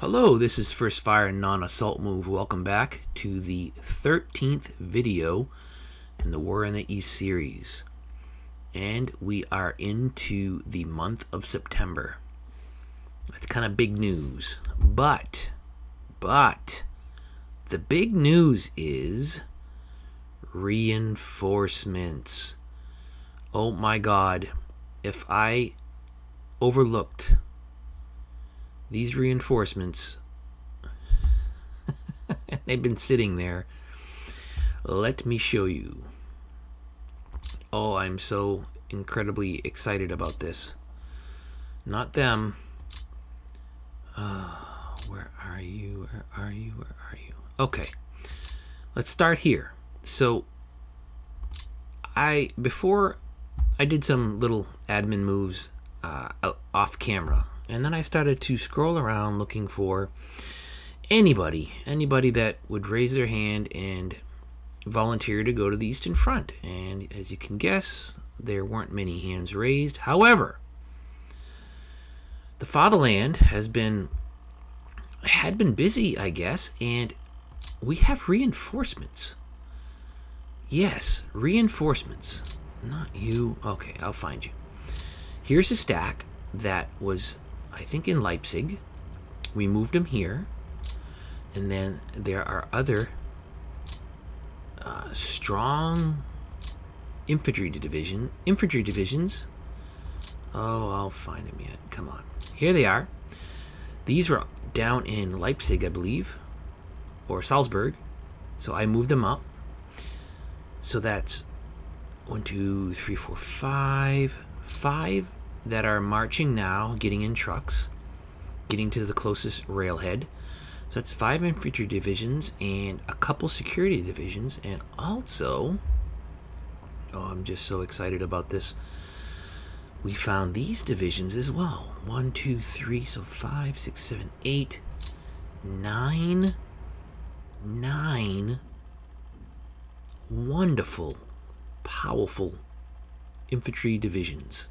Hello, this is First Fire Non-Assault Move. Welcome back to the 13th video in the War in the East series. And we are into the month of September. That's kind of big news. But, the big news is reinforcements. Oh my God, if I overlooked these reinforcements, they've been sitting there. Let me show you. Oh, I'm so incredibly excited about this. Not them. Where are you? Where are you? Where are you? Okay, let's start here. So, before I did some little admin moves off camera. And then I started to scroll around looking for anybody that would raise their hand and volunteer to go to the Eastern Front. And as you can guess, there weren't many hands raised. However, the fatherland had been busy, I guess, and we have reinforcements. Yes, reinforcements. Not you. Okay, I'll find you. Here's a stack that was, I think, in Leipzig. We moved them here, and then there are other strong infantry divisions. Oh, I'll find them yet. Come on, here they are. These were down in Leipzig, I believe, or Salzburg. So I moved them up. So that's 1, 2, 3, 4, 5 that are marching now, getting in trucks, getting to the closest railhead. So that's 5 infantry divisions and a couple security divisions, and also, oh, I'm just so excited about this. We found these divisions as well. 1, 2, 3, so 5, 6, 7, 8, 9 wonderful, powerful infantry divisions.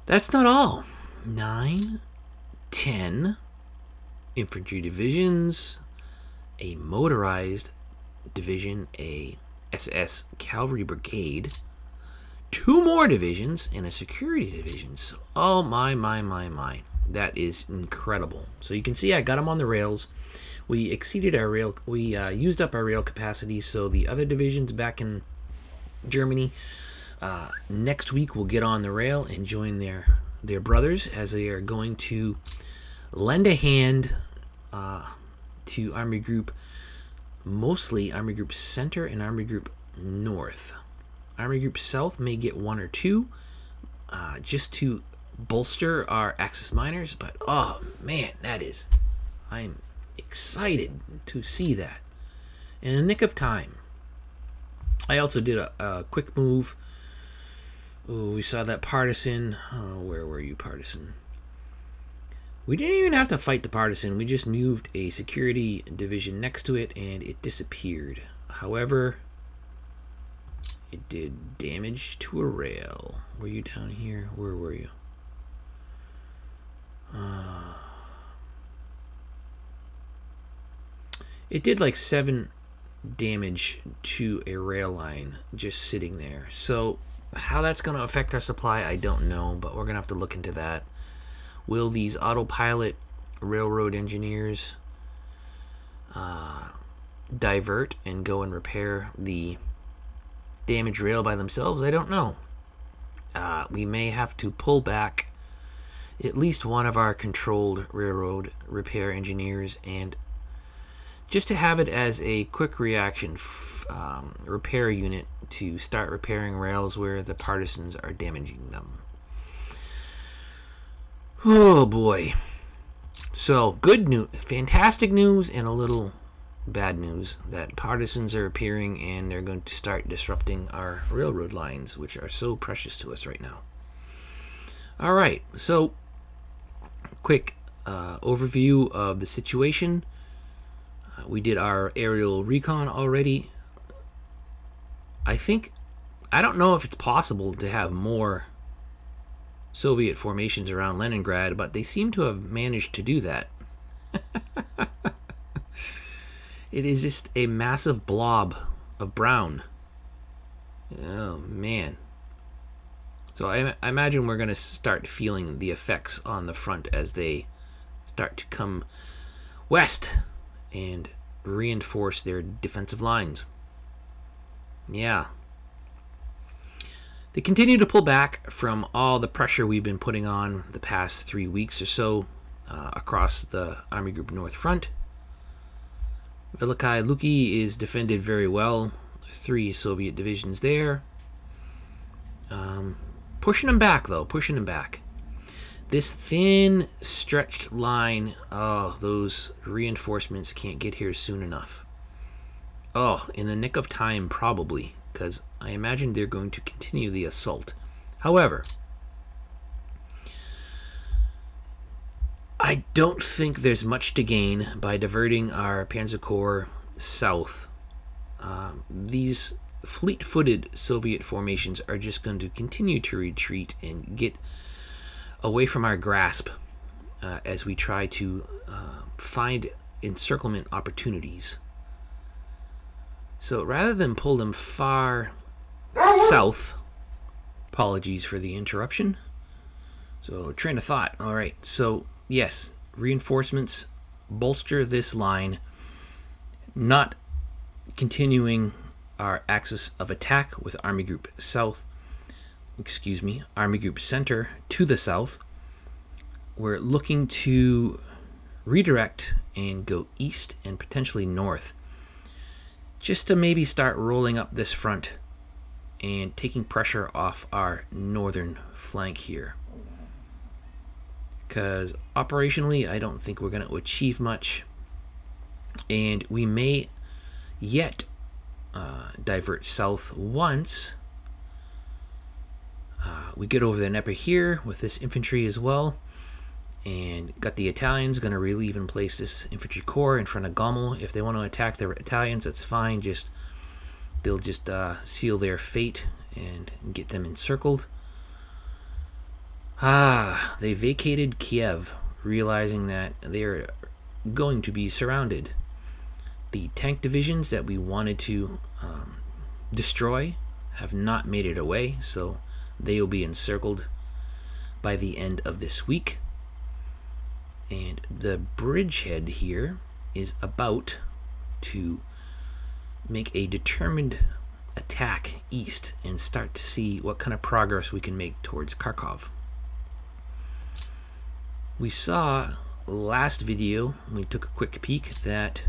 That's not all. 9, 10 infantry divisions, a motorized division, a SS cavalry brigade, 2 more divisions, and a security division. So, oh my. That is incredible. So you can see I got them on the rails. We exceeded our rail. We used up our rail capacity, so the other divisions back in Germany next week will get on the rail and join their brothers as they are going to lend a hand to Army Group, mostly Army Group Center and Army Group North. Army Group South may get 1 or 2 just to bolster our Axis miners, but oh man, I'm excited to see that in the nick of time. I also did a quick move. Ooh, we saw that partisan. Oh, where were you, partisan? We didn't even have to fight the partisan. We just moved a security division next to it, and it disappeared. However, it did damage to a rail. Were you down here? Where were you? It did like 7 damage to a rail line just sitting there. So how that's going to affect our supply, I don't know, but we're going to have to look into that. Will these autopilot railroad engineers divert and go and repair the damaged rail by themselves? I don't know. We may have to pull back at least one of our controlled railroad repair engineers, and just to have it as a quick reaction repair unit to start repairing rails where the partisans are damaging them. Oh boy. So good news, fantastic news, and a little bad news that partisans are appearing and they're going to start disrupting our railroad lines, which are so precious to us right now. All right, so quick overview of the situation. We did our aerial recon already. I don't know if it's possible to have more Soviet formations around Leningrad, but they seem to have managed to do that. It is just a massive blob of brown. Oh, man. So I imagine we're going to start feeling the effects on the front as they start to come west and reinforce their defensive lines. Yeah. They continue to pull back from all the pressure we've been putting on the past 3 weeks or so across the Army Group North Front. Veliky Luki is defended very well. 3 Soviet divisions there. Pushing them back, though. Pushing them back. This thin, stretched line, oh, those reinforcements can't get here soon enough. Oh, in the nick of time, probably, because I imagine they're going to continue the assault. However, I don't think there's much to gain by diverting our Panzer Corps south. These fleet-footed Soviet formations are just going to continue to retreat and get away from our grasp as we try to find encirclement opportunities. So rather than pull them far south, apologies for the interruption. So train of thought. All right. So yes, reinforcements bolster this line, not continuing our axis of attack with Army Group Army Group Center to the south. We're looking to redirect and go east and potentially north, just to maybe start rolling up this front and taking pressure off our northern flank here. Because operationally, I don't think we're going to achieve much, and we may yet divert south once we get over the Dnieper here with this infantry as well, and got the Italians going to relieve and place this infantry corps in front of Gommel. If they want to attack the Italians, that's fine. They'll just seal their fate and get them encircled. They vacated Kiev, realizing that they're going to be surrounded. The tank divisions that we wanted to destroy have not made it away, so they will be encircled by the end of this week. And the bridgehead here is about to make a determined attack east and start to see what kind of progress we can make towards Kharkov. We saw last video, we took a quick peek, that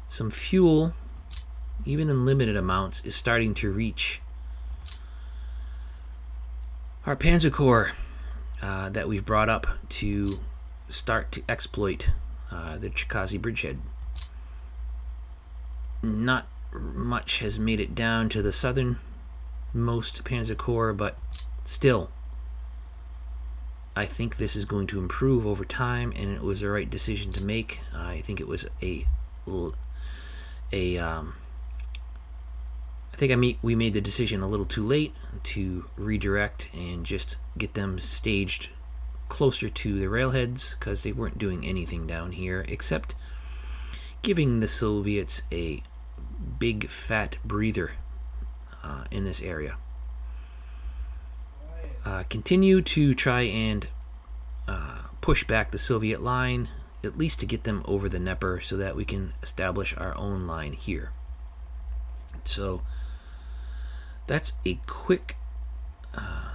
some fuel, even in limited amounts, is starting to reach our Panzer Corps that we've brought up to start to exploit the Cherkasy bridgehead. Not much has made it down to the southernmost Panzer Corps, but still, I think this is going to improve over time, and it was the right decision to make. I think it was we made the decision a little too late to redirect and just get them staged closer to the railheads, because they weren't doing anything down here except giving the Soviets a big fat breather in this area. Continue to try and push back the Soviet line, at least to get them over the Dnieper, so that we can establish our own line here. So that's a quick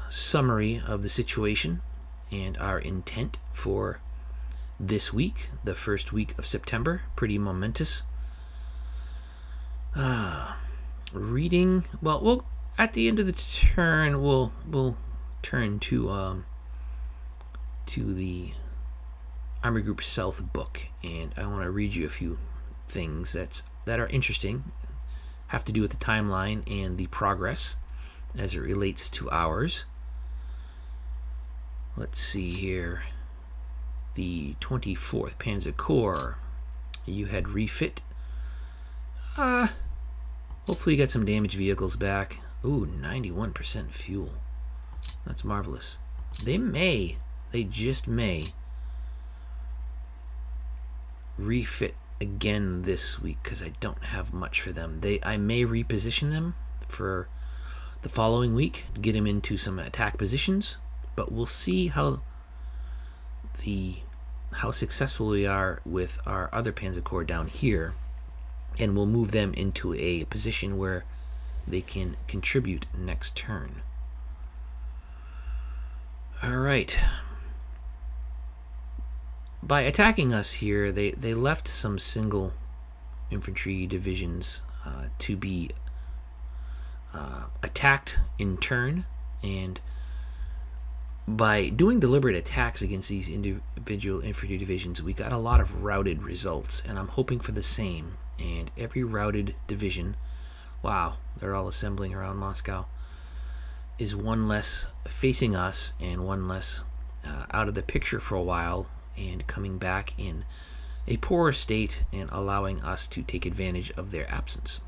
summary of the situation and our intent for this week, the first week of September. Pretty momentous. Reading, well, at the end of the turn, we'll turn to the Army Group South book, and I want to read you a few things that are interesting, have to do with the timeline and the progress as it relates to ours. Let's see here. The 24th Panzer Corps, you had refit. Hopefully you got some damaged vehicles back. Ooh, 91% fuel. That's marvelous. they just may refit again this week because I don't have much for them. I may reposition them for the following week to get them into some attack positions, but we'll see how successful we are with our other Panzer Corps down here, and we'll move them into a position where they can contribute next turn. Alright. By attacking us here, they left some single infantry divisions to be attacked in turn, and by doing deliberate attacks against these individual infantry divisions, we got a lot of routed results, and I'm hoping for the same. And every routed division, wow, they're all assembling around Moscow, is one less facing us and one less out of the picture for a while and coming back in a poorer state and allowing us to take advantage of their absence.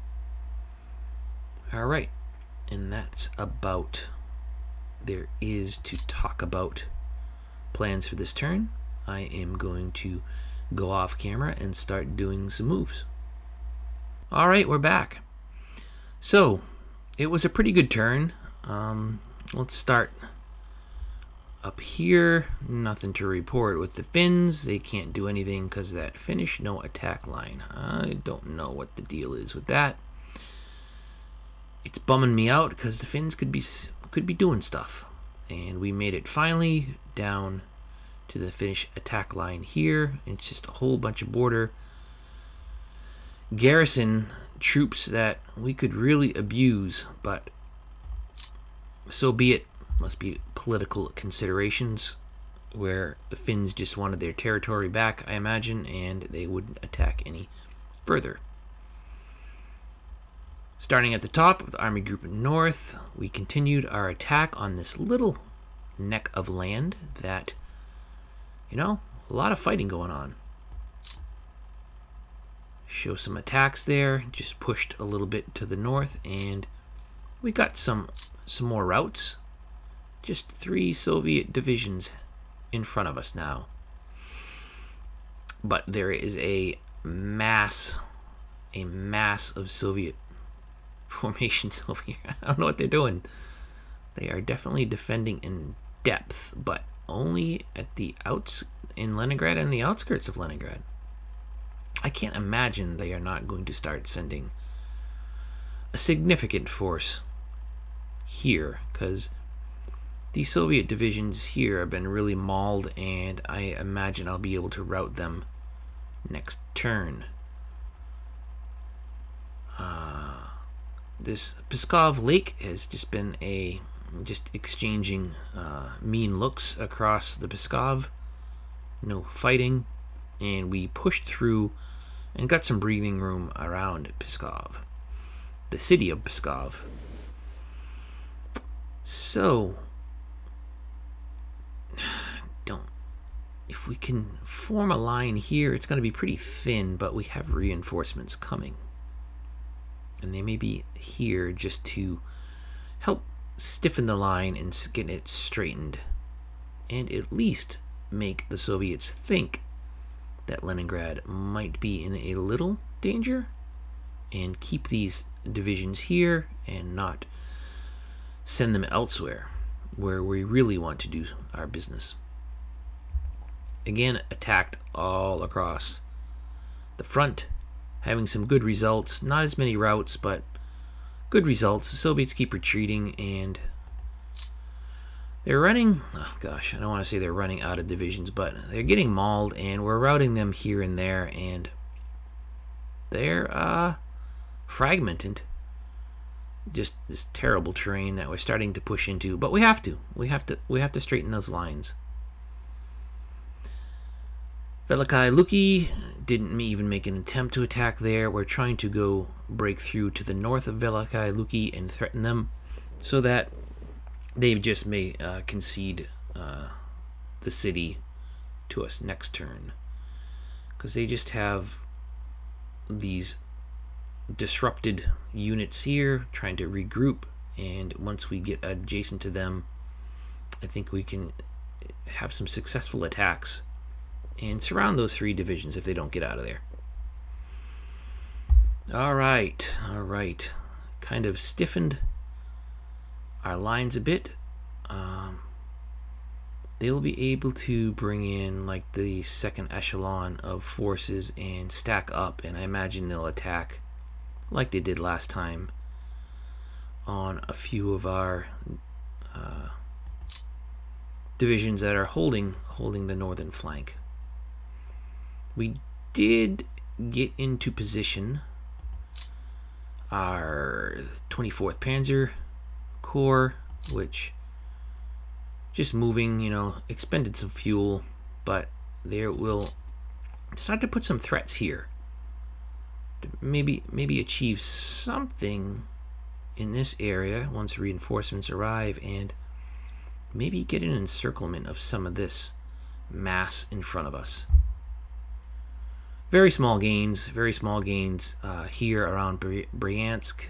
Alright, and that's about there is to talk about plans for this turn. I am going to go off camera and start doing some moves. Alright, we're back. So, it was a pretty good turn. Let's start up here. Nothing to report with the Finns. They can't do anything because of that Finnish no attack line. I don't know what the deal is with that. It's bumming me out because the Finns could be doing stuff, and we made it finally down to the Finnish attack line here. It's just a whole bunch of border garrison troops that we could really abuse, but so be it. Must be political considerations where the Finns just wanted their territory back, I imagine, and they wouldn't attack any further. Starting at the top of the Army Group North, we continued our attack on this little neck of land that, you know, a lot of fighting going on. Show some attacks there, just pushed a little bit to the north, and we got some more routes. Just 3 Soviet divisions in front of us now. But there is a mass of Soviet formations over here. I don't know what they're doing. They are definitely defending in depth, but only at the in Leningrad and the outskirts of Leningrad. I can't imagine they are not going to start sending a significant force here, because these Soviet divisions here have been really mauled, and I imagine I'll be able to rout them next turn. This Pskov Lake has just been just exchanging mean looks across the Pskov. No fighting, and we pushed through and got some breathing room around Pskov, the city of Pskov. So, if we can form a line here, it's going to be pretty thin, but we have reinforcements coming. And they may be here just to help stiffen the line and get it straightened, and at least make the Soviets think that Leningrad might be in a little danger, and keep these divisions here and not send them elsewhere where we really want to do our business. Again, attacked all across the front, having some good results. Not as many routes, but good results. The Soviets keep retreating, and they're running, oh gosh, I don't want to say they're running out of divisions, but they're getting mauled, and we're routing them here and there, and they're fragmented. Just this terrible terrain that we're starting to push into, but we have to straighten those lines. Veliky Luki didn't even make an attempt to attack there. We're trying to go break through to the north of Veliky Luki and threaten them, so that they just may concede the city to us next turn, because they just have these disrupted units here trying to regroup, and once we get adjacent to them, I think we can have some successful attacks and surround those 3 divisions if they don't get out of there. All right. Kind of stiffened our lines a bit. They'll be able to bring in like the second echelon of forces and stack up, and I imagine they'll attack like they did last time on a few of our divisions that are holding the northern flank. We did get into position our 24th Panzer Corps, which just moving, expended some fuel, but there will start to put some threats here to maybe achieve something in this area once reinforcements arrive, and maybe get an encirclement of some of this mass in front of us. Very small gains here around Bryansk.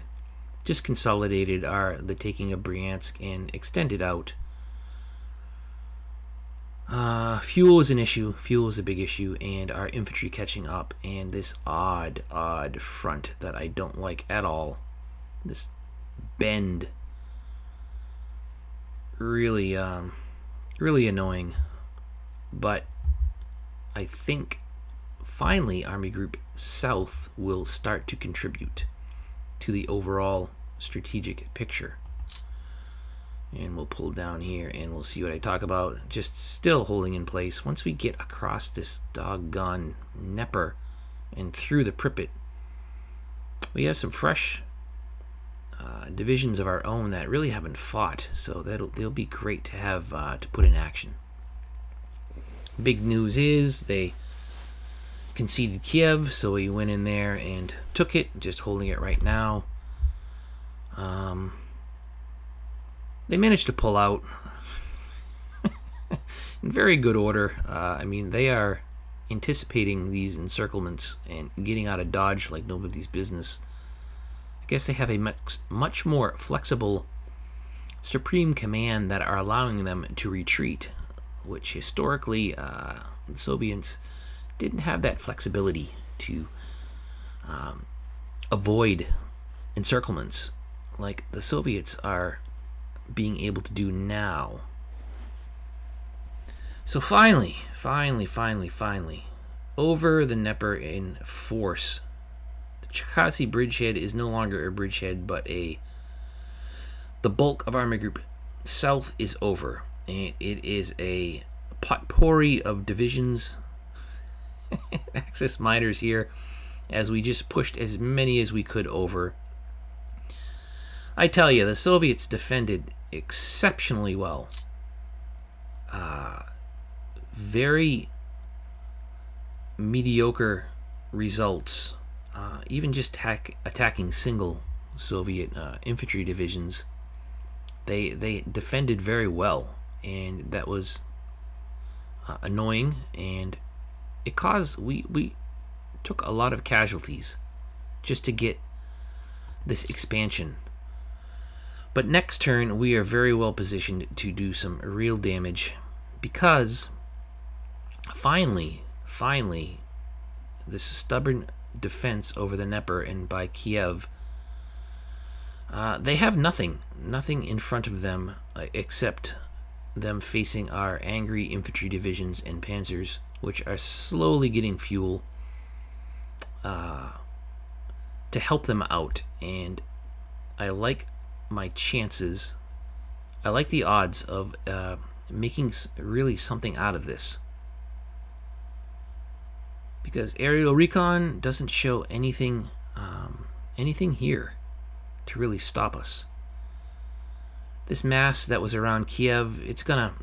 Just consolidated the taking of Bryansk and extended out. Fuel is an issue. Fuel is a big issue, and our infantry catching up, and this odd front that I don't like at all. This bend, really annoying. But I think finally Army Group South will start to contribute to the overall strategic picture. And we'll pull down here and we'll see what I talk about. Just still holding in place. Once we get across this doggone Dnieper and through the Pripyat, we have some fresh divisions of our own that really haven't fought, so they'll be great to have to put in action. Big news is they conceded Kiev, so we went in there and took it, just holding it right now. They managed to pull out in very good order. I mean, they are anticipating these encirclements and getting out of Dodge like nobody's business. I guess they have a much more flexible Supreme Command that are allowing them to retreat, which historically the Soviets didn't have that flexibility to avoid encirclements like the Soviets are being able to do now. So finally, over the Dnieper in force. The Cherkasy bridgehead is no longer a bridgehead, but the bulk of Army Group South is over, and it is a potpourri of divisions. Axis miners here, as we just pushed as many as we could over. I tell you, the Soviets defended exceptionally well. Very mediocre results. Even just attacking single Soviet infantry divisions, they defended very well, and that was annoying, and it caused we took a lot of casualties just to get this expansion. But next turn, we are very well positioned to do some real damage, because finally, this stubborn defense over the Dnieper and by Kiev, they have nothing in front of them except them facing our angry infantry divisions and panzers, which are slowly getting fuel to help them out. And I like my chances. I like the odds of making really something out of this, because aerial recon doesn't show anything here to really stop us. This mass that was around Kiev, it's gonna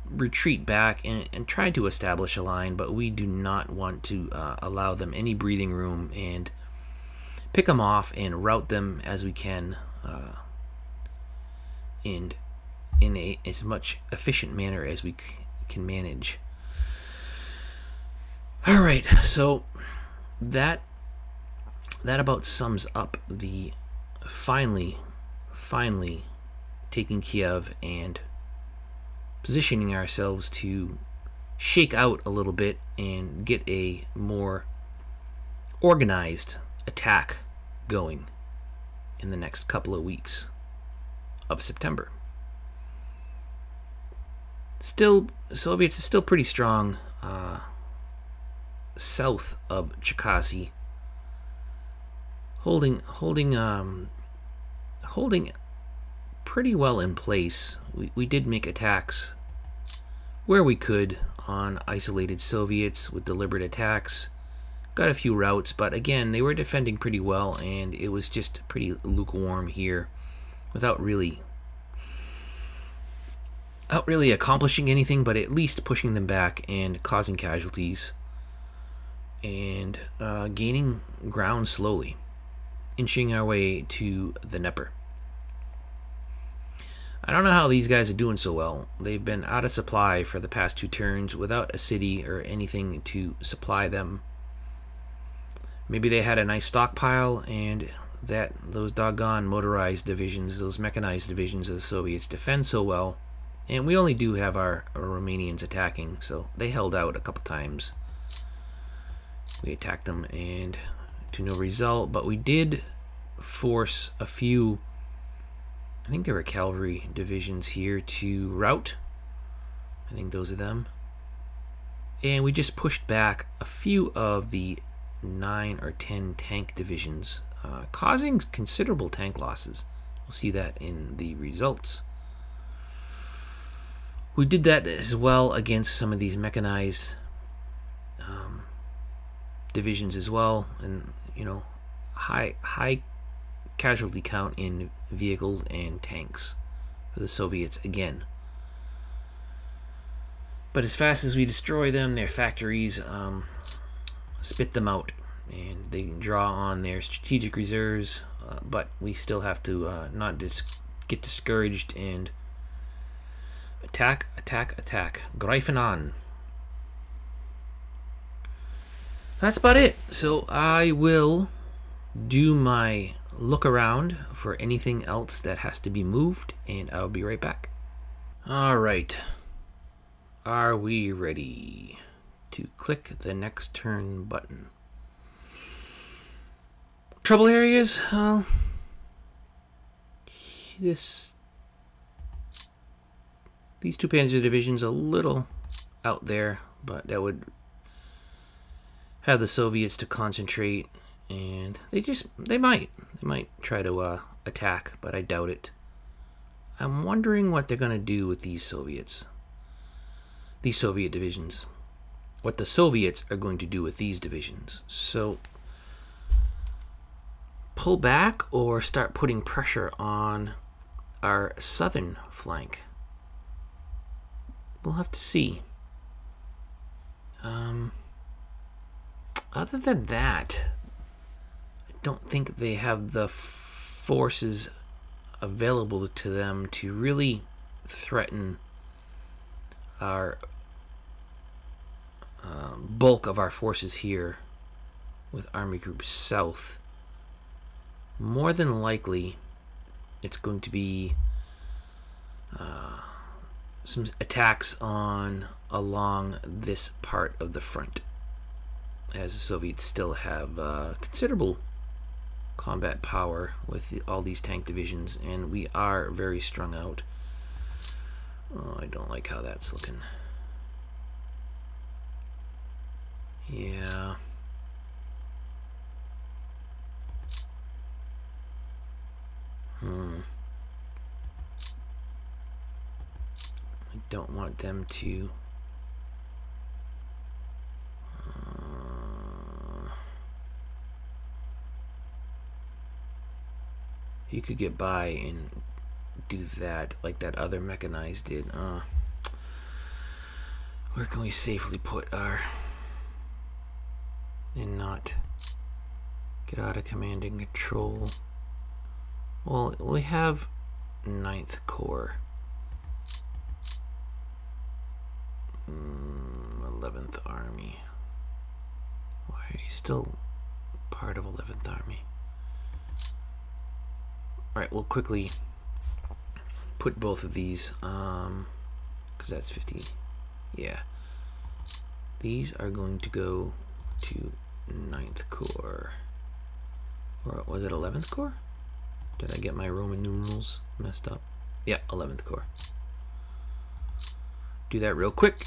retreat back and try to establish a line, but we do not want to allow them any breathing room, and pick them off and route them as we can, and in as much efficient manner as we can manage. All right, so that about sums up the finally taking Kiev and positioning ourselves to shake out a little bit and get a more organized attack going in the next couple of weeks of September. Still, Soviets are still pretty strong south of Cherkasy, holding pretty well in place. We did make attacks where we could on isolated Soviets with deliberate attacks. Got a few routes, but again, they were defending pretty well, and it was just pretty lukewarm here without really accomplishing anything, but at least pushing them back and causing casualties and gaining ground slowly, inching our way to the Dnieper. I don't know how these guys are doing so well. They've been out of supply for the past 2 turns without a city or anything to supply them. Maybe they had a nice stockpile, and that those doggone motorized divisions, those mechanized divisions of the Soviets defend so well, and we only do have our Romanians attacking, so they held out a couple times. We attacked them and to no result, but we did force a few, I think there were cavalry divisions here to rout. I think those are them. And we just pushed back a few of the 9 or 10 tank divisions, causing considerable tank losses. We'll see that in the results. We did that as well against some of these mechanized divisions as well, and you know, high casualty count in vehicles and tanks for the Soviets again. But as fast as we destroy them, their factories spit them out, and they draw on their strategic reserves. But we still have to not just get discouraged and attack, greifen an. That's about it. So I will do my look around for anything else that has to be moved, and I'll be right back. All right. Are we ready to click the next turn button? Trouble areas? These 2 panzer divisions a little out there, but that would have the Soviets to concentrate, and they might try to attack, but I doubt it. I'm wondering what they're going to do with these Soviet divisions, what the Soviets are going to do with these divisions. So pull back or start putting pressure on our southern flank. We'll have to see. Other than that, I don't think they have the forces available to them to really threaten our bulk of our forces here with Army Group South. More than likely, it's going to be some attacks along this part of the front, as the Soviets still have considerable combat power with all these tank divisions, and we are very strung out. Oh, I don't like how that's looking. Yeah. I don't want them to you could get by and do that like that other mechanized did. Where can we safely put our and not get out of command and control? Well, we have 9th Corps, 11th Army. Why are you still part of 11th Army? Alright, we'll quickly put both of these, because because that's 50. Yeah. These are going to go to 9th Corps. Or was it 11th Corps? Did I get my Roman numerals messed up? Yeah, 11th Corps. Do that real quick.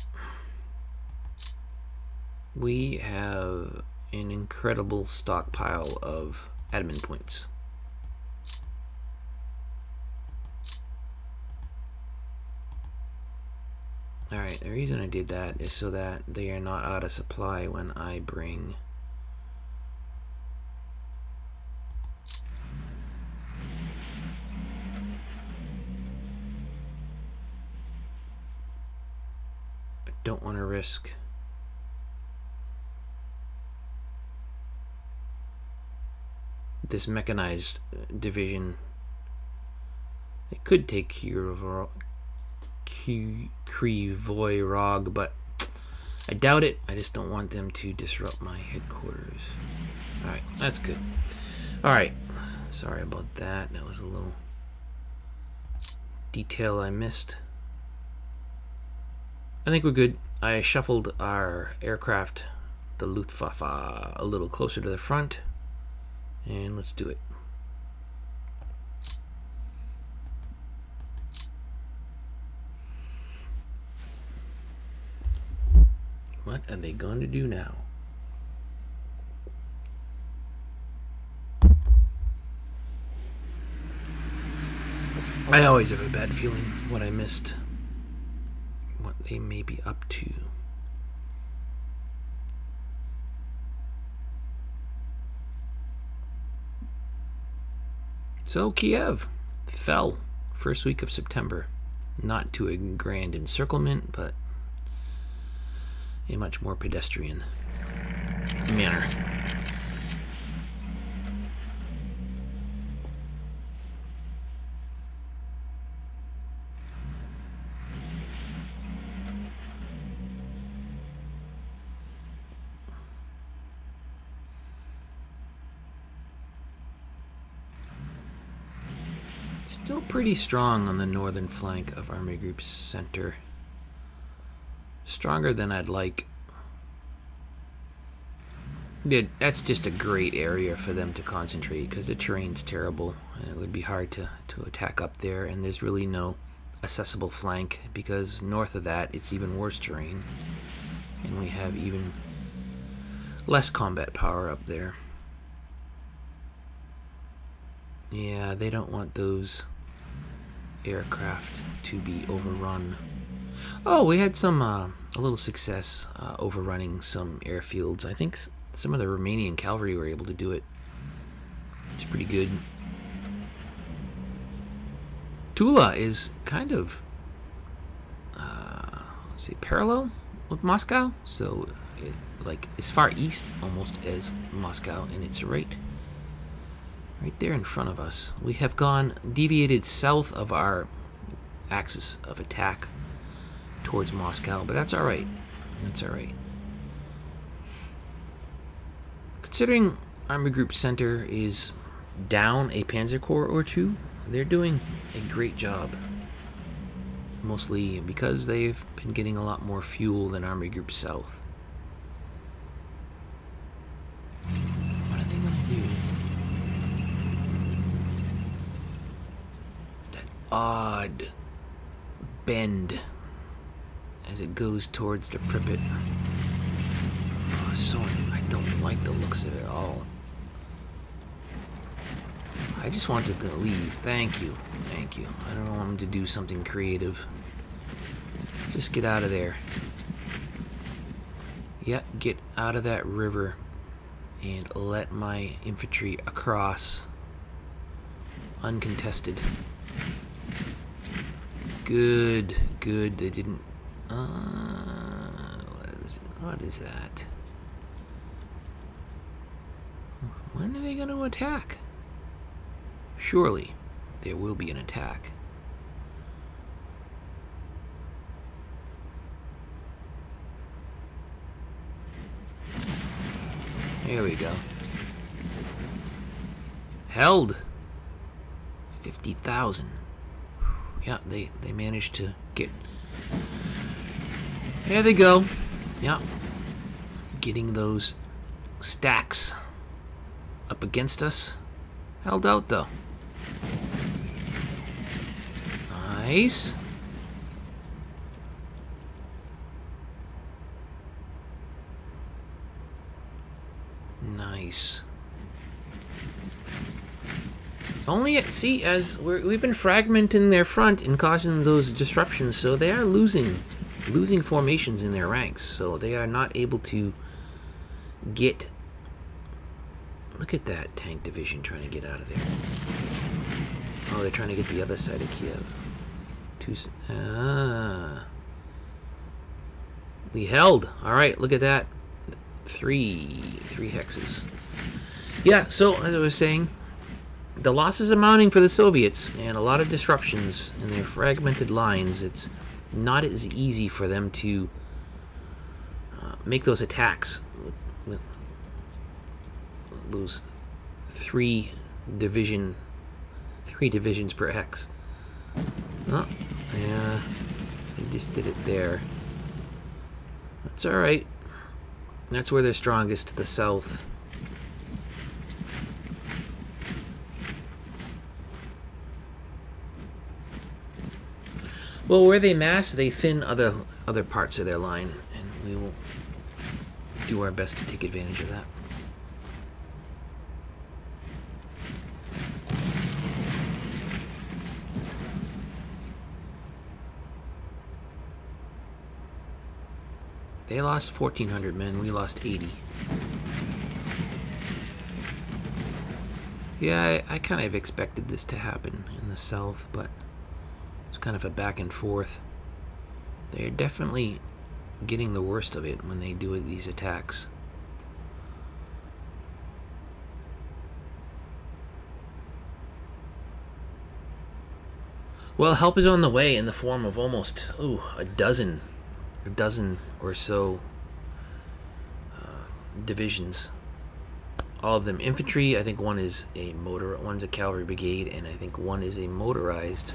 We have an incredible stockpile of admin points. Alright, the reason I did that is so that they are not out of supply when I bring don't want to risk this mechanized division. It could take Krivoy, but I doubt it. I just don't want them to disrupt my headquarters. Alright, that's good. Alright, sorry about that. That was a little detail I missed. I think we're good. I shuffled our aircraft, the Luftwaffe, a little closer to the front, and let's do it. What are they going to do now? I always have a bad feeling what I missed. What they may be up to. So Kiev fell first week of September. Not to a grand encirclement, but a much more pedestrian manner. Still pretty strong on the northern flank of Army Group Center. Stronger than I'd like. That's just a great area for them to concentrate because the terrain's terrible. It would be hard to attack up there, and there's really no accessible flank because north of that it's even worse terrain, and we have even less combat power up there. Yeah, they don't want those aircraft to be overrun. Oh, we had some a little success overrunning some airfields. I think some of the Romanian cavalry were able to do it. It's pretty good. Tula is kind of let's see, parallel with Moscow, so like as far east almost as Moscow, and it's right there in front of us. We have deviated south of our axis of attack towards Moscow, but that's all right. That's all right. Considering Army Group Center is down a Panzer Corps or two, they're doing a great job. Mostly because they've been getting a lot more fuel than Army Group South. What are they gonna do? That odd bend as it goes towards the Pripyat. Oh, so I don't like the looks of it at all. I just wanted to leave. Thank you. Thank you. I don't want him to do something creative. Just get out of there. Yeah, get out of that river and let my infantry across uncontested. Good, good. They didn't. What is that? When are they going to attack? Surely there will be an attack. Here we go. Held. 50,000. Yeah, they managed to get There they go. Yeah. Getting those stacks up against us. Held out though. Nice. Nice. Only see, as we've been fragmenting their front and causing those disruptions, so they are losing formations in their ranks. So they are not able to get. Look at that tank division trying to get out of there. Oh, they're trying to get the other side of Kiev. We held. All right, look at that. Three hexes. Yeah. So as I was saying, the losses are mounting for the Soviets, and a lot of disruptions in their fragmented lines. It's not as easy for them to make those attacks with those three divisions per hex. Oh, yeah, he just did it there. That's all right. That's where they're strongest, to the south. Well, where they mass, they thin other parts of their line, and we will do our best to take advantage of that. They lost 1,400 men, we lost 80. Yeah, I kind of expected this to happen in the south, but it's kind of a back and forth. They're definitely getting the worst of it when they do these attacks. Well, help is on the way in the form of almost a dozen or so divisions. All of them infantry. I think one is one's a cavalry brigade, and I think one is a motorized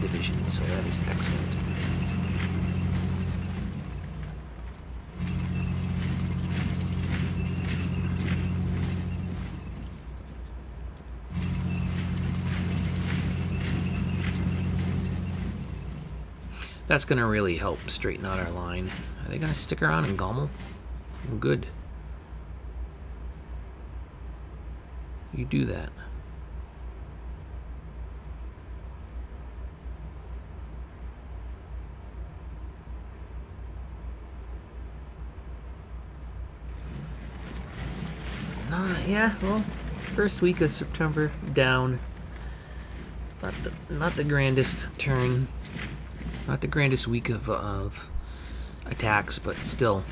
division. So that is excellent. That's going to really help straighten out our line. Are they going to stick around in Gommel? Well, good. You do that. Yeah, well, first week of September, down. Not the grandest turn. Not the grandest week of attacks, but still,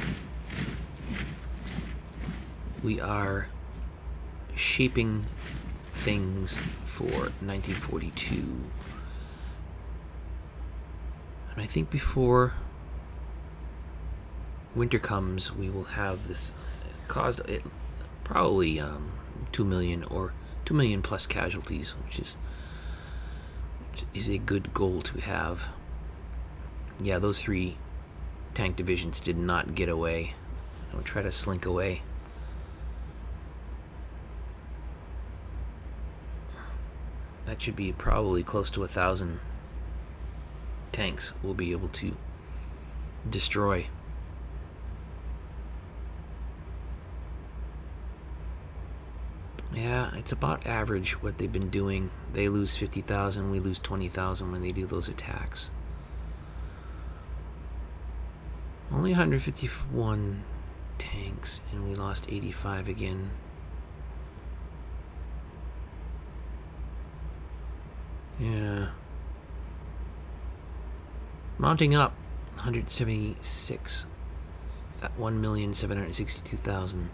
we are shaping things for 1942. And I think before winter comes, we will have this caused it probably 2 million or 2 million plus casualties, which is a good goal to have. Yeah, those three tank divisions did not get away. I'll try to slink away. That should be probably close to 1,000 tanks we'll be able to destroy. Yeah, it's about average what they've been doing. They lose 50,000, we lose 20,000 when they do those attacks. Only 151 tanks, and we lost 85 again. Yeah. Mounting up, 176. 1,762,000.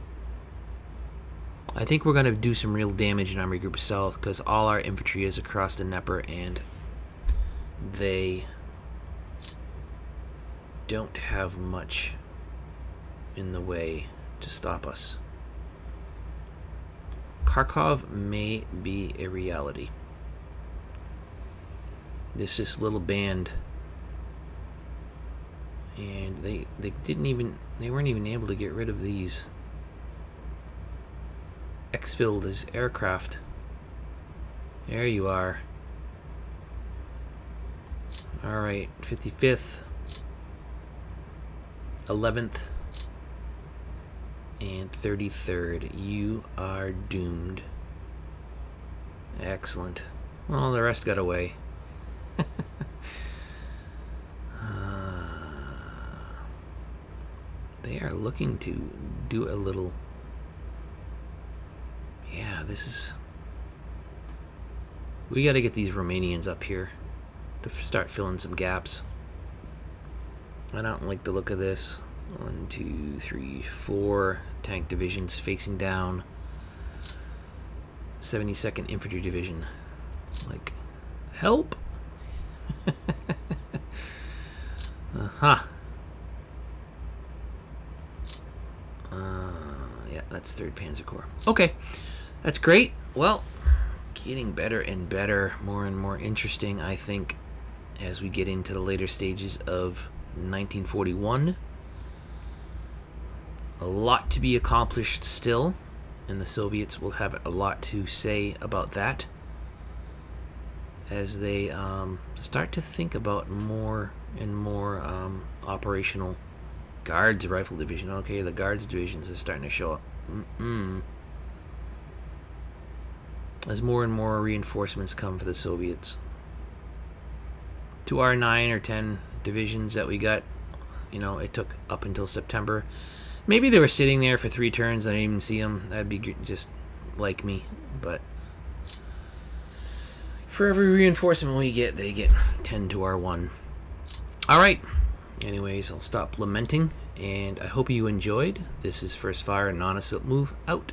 I think we're going to do some real damage in Army Group South because all our infantry is across the Dnieper, and they don't have much in the way to stop us. Kharkov may be a reality. This little band And they weren't even able to get rid of these exfilled as aircraft. There you are. Alright, 55th, 11th, and 33rd. You are doomed. Excellent. Well, the rest got away. They are looking to do a little... Yeah, this is... We got to get these Romanians up here to start filling some gaps. I don't like the look of this. 1, 2, 3, 4 tank divisions facing down. 72nd Infantry Division. Like, help! Aha! Yeah, that's 3rd Panzer Corps. Okay, that's great. Well, getting better and better, more and more interesting, I think, as we get into the later stages of 1941. A lot to be accomplished still, and the Soviets will have a lot to say about that as they start to think about more and more operational Guards Rifle Division. Okay, the Guards Divisions are starting to show up. As more and more reinforcements come for the Soviets. To our 9 or 10 divisions that we got, you know, it took up until September. Maybe they were sitting there for 3 turns. I didn't even see them. That'd be just like me. But for every reinforcement we get, they get 10 to our 1. Alright. Anyways, I'll stop lamenting, and I hope you enjoyed. This is First Fire Non-Assault Move out.